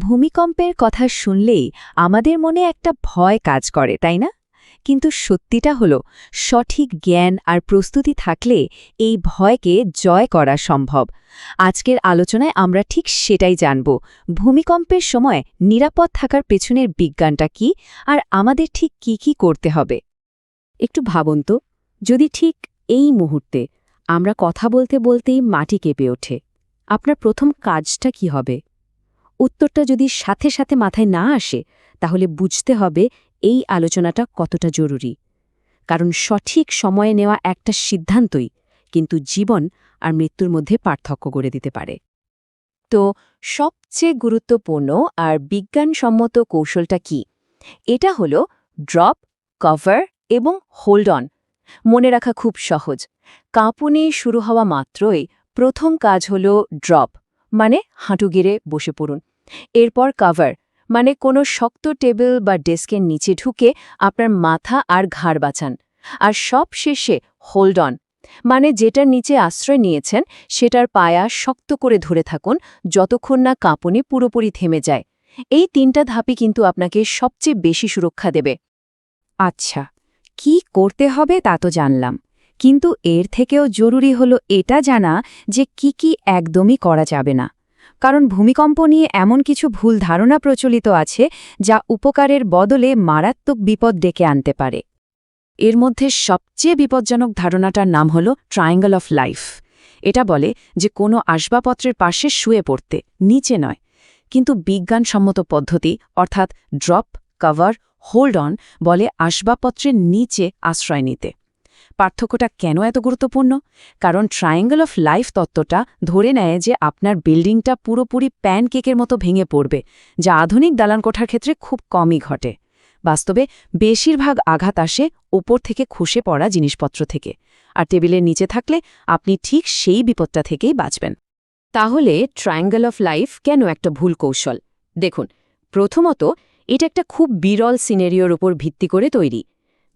ভূমিকম্পের কথা শুনলেই আমাদের মনে একটা ভয় কাজ করে, তাই না? কিন্তু সত্যিটা হলো, সঠিক জ্ঞান আর প্রস্তুতি থাকলে এই ভয়কে জয় করা সম্ভব। আজকের আলোচনায় আমরা ঠিক সেটাই জানব। ভূমিকম্পের সময় নিরাপদ থাকার পেছনের বিজ্ঞানটা কি, আর আমাদের ঠিক কি করতে হবে। একটু ভাবুন তো, যদি ঠিক এই মুহূর্তে আমরা কথা বলতে বলতেই মাটি কেঁপে ওঠে, আপনার প্রথম কাজটা কি হবে? উত্তরটা যদি সাথে সাথে মাথায় না আসে, তাহলে বুঝতে হবে এই আলোচনাটা কতটা জরুরি। কারণ সঠিক সময়ে নেওয়া একটা সিদ্ধান্তই কিন্তু জীবন আর মৃত্যুর মধ্যে পার্থক্য করে দিতে পারে। তো সবচেয়ে গুরুত্বপূর্ণ আর বিজ্ঞানসম্মত কৌশলটা কি? এটা হলো ড্রপ, কভার এবং হোল্ড অন। মনে রাখা খুব সহজ। কাঁপুনি শুরু হওয়া মাত্রই প্রথম কাজ হলো ড্রপ, মানে হাঁটু গেড়ে বসে পড়ুন। এরপর কভার, মানে কোনো শক্ত টেবিল বা ডেস্কের নিচে ঢুকে আপনার মাথা আর ঘাড় বাঁচান। আর সব শেষে হোল্ড অন, মানে যেটার নিচে আশ্রয় নিয়েছেন সেটার পায়া শক্ত করে ধরে থাকুন যতক্ষণ না কাঁপুনি পুরোপুরি থেমে যায়। এই তিনটা ধাপই কিন্তু আপনাকে সবচেয়ে বেশি সুরক্ষা দেবে। আচ্ছা, কি করতে হবে তা তো জানলাম, কিন্তু এর থেকেও জরুরি হলো এটা জানা যে কি একদমই করা যাবে না। কারণ ভূমিকম্প নিয়ে এমন কিছু ভুল ধারণা প্রচলিত আছে যা উপকারের বদলে মারাত্মক বিপদ ডেকে আনতে পারে। এর মধ্যে সবচেয়ে বিপজ্জনক ধারণাটার নাম হল ট্রায়াঙ্গল অফ লাইফ। এটা বলে যে কোনো আসবাবপত্রের পাশে শুয়ে পড়তে, নিচে নয়। কিন্তু বিজ্ঞানসম্মত পদ্ধতি অর্থাৎ ড্রপ, কভার, হোল্ড অন বলে আসবাবপত্রের নিচে আশ্রয় নিতে। পার্থক্যটা কেন এত গুরুত্বপূর্ণ? কারণ ট্রায়াঙ্গল অফ লাইফ তত্ত্বটা ধরে নেয় যে আপনার বিল্ডিংটা পুরোপুরি প্যানকেকের মতো ভেঙে পড়বে, যা আধুনিক দালানকোঠার ক্ষেত্রে খুব কমই ঘটে। বাস্তবে বেশিরভাগ আঘাত আসে ওপর থেকে খসে পড়া জিনিসপত্র থেকে, আর টেবিলের নিচে থাকলে আপনি ঠিক সেই বিপদটা থেকেই বাঁচবেন। তাহলে ট্রায়াঙ্গল অফ লাইফ কেন একটা ভুল কৌশল? দেখুন, প্রথমত, এটা একটা খুব বিরল সিনেরিওর উপর ভিত্তি করে তৈরি।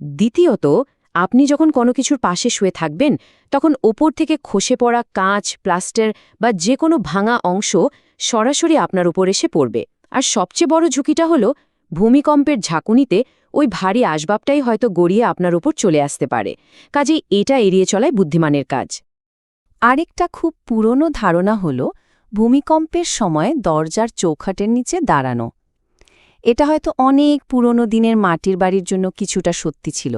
দ্বিতীয়ত, আপনি যখন কোনো কিছুর পাশে শুয়ে থাকবেন, তখন ওপর থেকে খসে পড়া কাঁচ, প্লাস্টার বা যে কোনো ভাঙা অংশ সরাসরি আপনার উপর এসে পড়বে। আর সবচেয়ে বড় ঝুঁকিটা হলো ভূমিকম্পের ঝাঁকুনিতে ওই ভারী আসবাবটাই হয়তো গড়িয়ে আপনার উপর চলে আসতে পারে। কাজেই এটা এড়িয়ে চলাই বুদ্ধিমানের কাজ। আরেকটা খুব পুরনো ধারণা হল ভূমিকম্পের সময় দরজার চৌখাটের নিচে দাঁড়ানো। এটা হয়তো অনেক পুরনো দিনের মাটির বাড়ির জন্য কিছুটা সত্যি ছিল,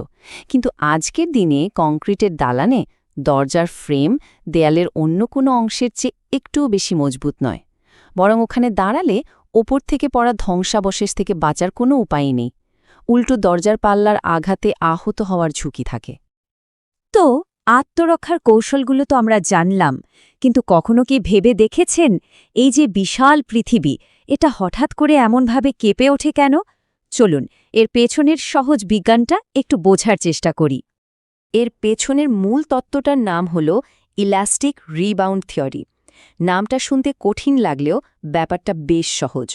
কিন্তু আজকের দিনে কংক্রিটের দালানে দরজার ফ্রেম দেয়ালের অন্য কোনো অংশের চেয়ে একটুও বেশি মজবুত নয়। বরং ওখানে দাঁড়ালে ওপর থেকে পড়া ধ্বংসাবশেষ থেকে বাঁচার কোনো উপায়ই নেই। উল্টো দরজার পাল্লার আঘাতে আহত হওয়ার ঝুঁকি থাকে। তো আত্মরক্ষার কৌশলগুলো তো আমরা জানলাম, কিন্তু কখনো কি ভেবে দেখেছেন এই যে বিশাল পৃথিবী, এটা হঠাৎ করে এমনভাবে কেঁপে ওঠে কেন? চলুন এর পেছনের সহজ বিজ্ঞানটা একটু বোঝার চেষ্টা করি। এর পেছনের মূল তত্ত্বটার নাম হল ইলাস্টিক রিবাউন্ড থিওরি। নামটা শুনতে কঠিন লাগলেও ব্যাপারটা বেশ সহজ।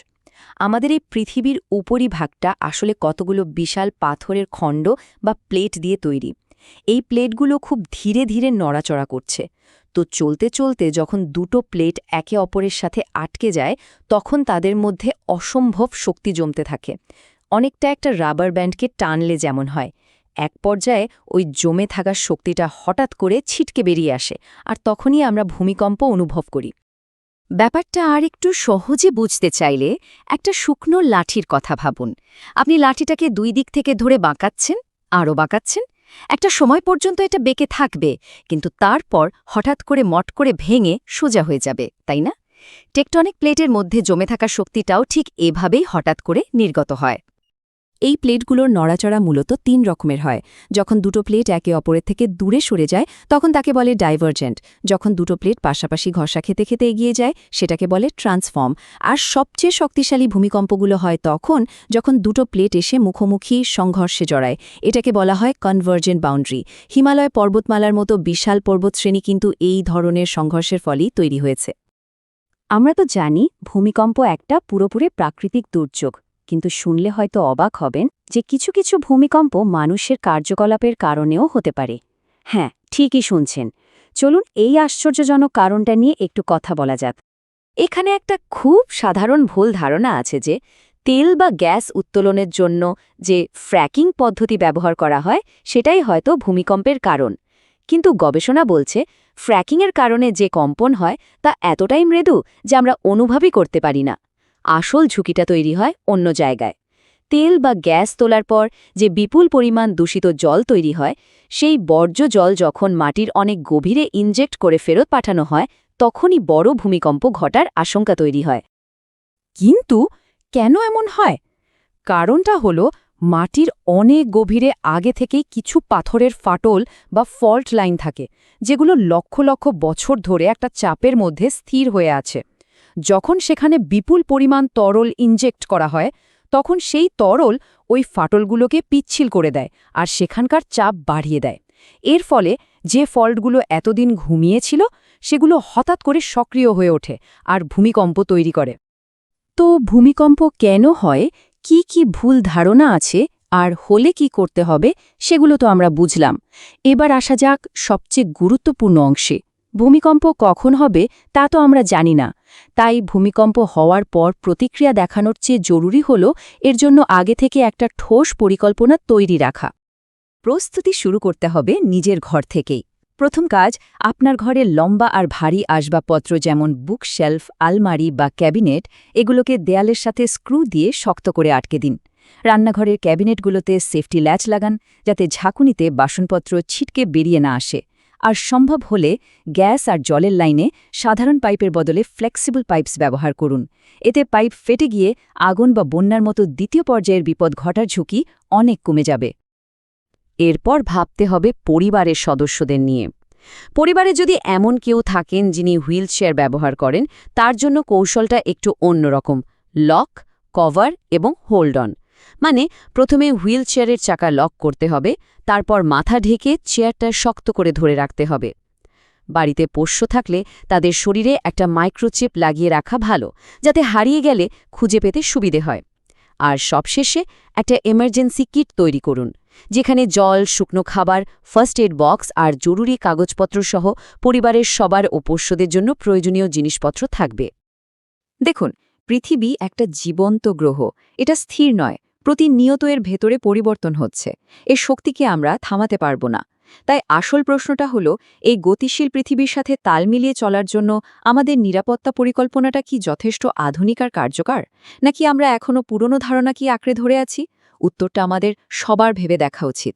আমাদের এই পৃথিবীর উপরিভাগটা আসলে কতগুলো বিশাল পাথরের খণ্ড বা প্লেট দিয়ে তৈরি। এই প্লেটগুলো খুব ধীরে ধীরে নড়াচড়া করছে। তো চলতে চলতে যখন দুটো প্লেট একে অপরের সাথে আটকে যায়, তখন তাদের মধ্যে অসম্ভব শক্তি জমতে থাকে। অনেকটা একটা রাবার ব্যান্ডকে টানলে যেমন হয়। এক পর্যায়ে ওই জমে থাকা শক্তিটা হঠাৎ করে ছিটকে বেরিয়ে আসে, আর তখনই আমরা ভূমিকম্প অনুভব করি। ব্যাপারটা আর একটু সহজে বুঝতে চাইলে একটা শুকনো লাঠির কথা ভাবুন। আপনি লাঠিটাকে দুই দিক থেকে ধরে বাঁকাচ্ছেন, আরও বাঁকাচ্ছেন। একটা সময় পর্যন্ত এটা বেঁকে থাকবে, কিন্তু তারপর হঠাৎ করে মট করে ভেঙে সোজা হয়ে যাবে, তাই না? টেকটনিক প্লেটের মধ্যে জমে থাকা শক্তিটাও ঠিক এভাবেই হঠাৎ করে নির্গত হয়। এই প্লেটগুলোর নড়াচড়া মূলত তিন রকমের হয়। যখন দুটো প্লেট একে অপরের থেকে দূরে সরে যায়, তখন তাকে বলে ডাইভারজেন্ট। যখন দুটো প্লেট পাশাপাশি ঘষা খেতে খেতে এগিয়ে যায়, সেটাকে বলে ট্রান্সফর্ম। আর সবচেয়ে শক্তিশালী ভূমিকম্পগুলো হয় তখন যখন দুটো প্লেট এসে মুখোমুখি সংঘর্ষে জড়ায়। এটাকে বলা হয় কনভার্জেন্ট বাউন্ডারি। হিমালয় পর্বতমালার মতো বিশাল পর্বতশ্রেণী কিন্তু এই ধরনের সংঘর্ষের ফলেই তৈরি হয়েছে। আমরা তো জানি ভূমিকম্প একটা পুরোপুরি প্রাকৃতিক দুর্যোগ, কিন্তু শুনলে হয়তো অবাক হবেন যে কিছু কিছু ভূমিকম্প মানুষের কার্যকলাপের কারণেও হতে পারে। হ্যাঁ, ঠিকই শুনছেন। চলুন এই আশ্চর্যজনক কারণটা নিয়ে একটু কথা বলা যাক। এখানে একটা খুব সাধারণ ভুল ধারণা আছে যে তেল বা গ্যাস উত্তোলনের জন্য যে ফ্র্যাকিং পদ্ধতি ব্যবহার করা হয় সেটাই হয়তো ভূমিকম্পের কারণ। কিন্তু গবেষণা বলছে ফ্র্যাকিংয়ের কারণে যে কম্পন হয় তা এতটাই মৃদু যে আমরা অনুভবই করতে পারি না। আসল ঝুঁকিটা তৈরি হয় অন্য জায়গায়। তেল বা গ্যাস তোলার পর যে বিপুল পরিমাণ দূষিত জল তৈরি হয়, সেই বর্জ্য জল যখন মাটির অনেক গভীরে ইনজেক্ট করে ফেরত পাঠানো হয়, তখনই বড় ভূমিকম্প ঘটার আশঙ্কা তৈরি হয়। কিন্তু কেন এমন হয়? কারণটা হলো মাটির অনেক গভীরে আগে থেকেই কিছু পাথরের ফাটল বা ফল্ট লাইন থাকে, যেগুলো লক্ষ লক্ষ বছর ধরে একটা চাপের মধ্যে স্থির হয়ে আছে। যখন সেখানে বিপুল পরিমাণ তরল ইনজেক্ট করা হয়, তখন সেই তরল ওই ফাটলগুলোকে পিচ্ছিল করে দেয় আর সেখানকার চাপ বাড়িয়ে দেয়। এর ফলে যে ফল্টগুলো এতদিন ঘুমিয়েছিল সেগুলো হঠাৎ করে সক্রিয় হয়ে ওঠে আর ভূমিকম্প তৈরি করে। তো ভূমিকম্প কেন হয়, কি কি ভুল ধারণা আছে আর হলে কি করতে হবে সেগুলো তো আমরা বুঝলাম। এবার আসা যাক সবচেয়ে গুরুত্বপূর্ণ অংশে। ভূমিকম্প কখন হবে তা তো আমরা জানি না। তাই ভূমিকম্প হওয়ার পর প্রতিক্রিয়া দেখানোর চেয়ে জরুরি হল এর জন্য আগে থেকে একটা ঠোস পরিকল্পনা তৈরি রাখা। প্রস্তুতি শুরু করতে হবে নিজের ঘর থেকেই। প্রথম কাজ, আপনার ঘরে লম্বা আর ভারী আসবাবপত্র যেমন বুকশেলফ, আলমারি বা ক্যাবিনেট, এগুলোকে দেয়ালের সাথে স্ক্রু দিয়ে শক্ত করে আটকে দিন। রান্নাঘরের ক্যাবিনেটগুলোতে সেফটি ল্যাচ লাগান, যাতে ঝাঁকুনিতে বাসনপত্র ছিটকে বেরিয়ে না আসে। আর সম্ভব হলে গ্যাস আর জলের লাইনে সাধারণ পাইপের বদলে ফ্লেক্সিবল পাইপস ব্যবহার করুন। এতে পাইপ ফেটে গিয়ে আগুন বা বন্যার মতো দ্বিতীয় পর্যায়ের বিপদ ঘটার ঝুঁকি অনেক কমে যাবে। এরপর ভাবতে হবে পরিবারের সদস্যদের নিয়ে। পরিবারে যদি এমন কেউ থাকেন যিনি হুইলচেয়ার ব্যবহার করেন, তার জন্য কৌশলটা একটু অন্যরকম। লক, কভার এবং হোল্ড অন। মানে প্রথমে হুইলচেয়ারের চাকা লক করতে হবে, তারপর মাথা ঢেকে চেয়ারটা শক্ত করে ধরে রাখতে হবে। বাড়িতে পোষ্য থাকলে তাদের শরীরে একটা মাইক্রোচিপ লাগিয়ে রাখা ভালো, যাতে হারিয়ে গেলে খুঁজে পেতে সুবিধে হয়। আর সবশেষে একটা এমার্জেন্সি কিট তৈরি করুন, যেখানে জল, শুকনো খাবার, ফার্স্ট এড বক্স আর জরুরি কাগজপত্র সহ পরিবারের সবার ও পোষ্যদের জন্য প্রয়োজনীয় জিনিসপত্র থাকবে। দেখুন, পৃথিবী একটা জীবন্ত গ্রহ। এটা স্থির নয়, প্রতিনিয়ত এর ভেতরে পরিবর্তন হচ্ছে। এর শক্তিকে আমরা থামাতে পারব না। তাই আসল প্রশ্নটা হলো, এই গতিশীল পৃথিবীর সাথে তাল মিলিয়ে চলার জন্য আমাদের নিরাপত্তা পরিকল্পনাটা কি যথেষ্ট আধুনিক আর কার্যকর, নাকি আমরা এখনও পুরনো ধারণা কি আঁকড়ে ধরে আছি? উত্তরটা আমাদের সবার ভেবে দেখা উচিত।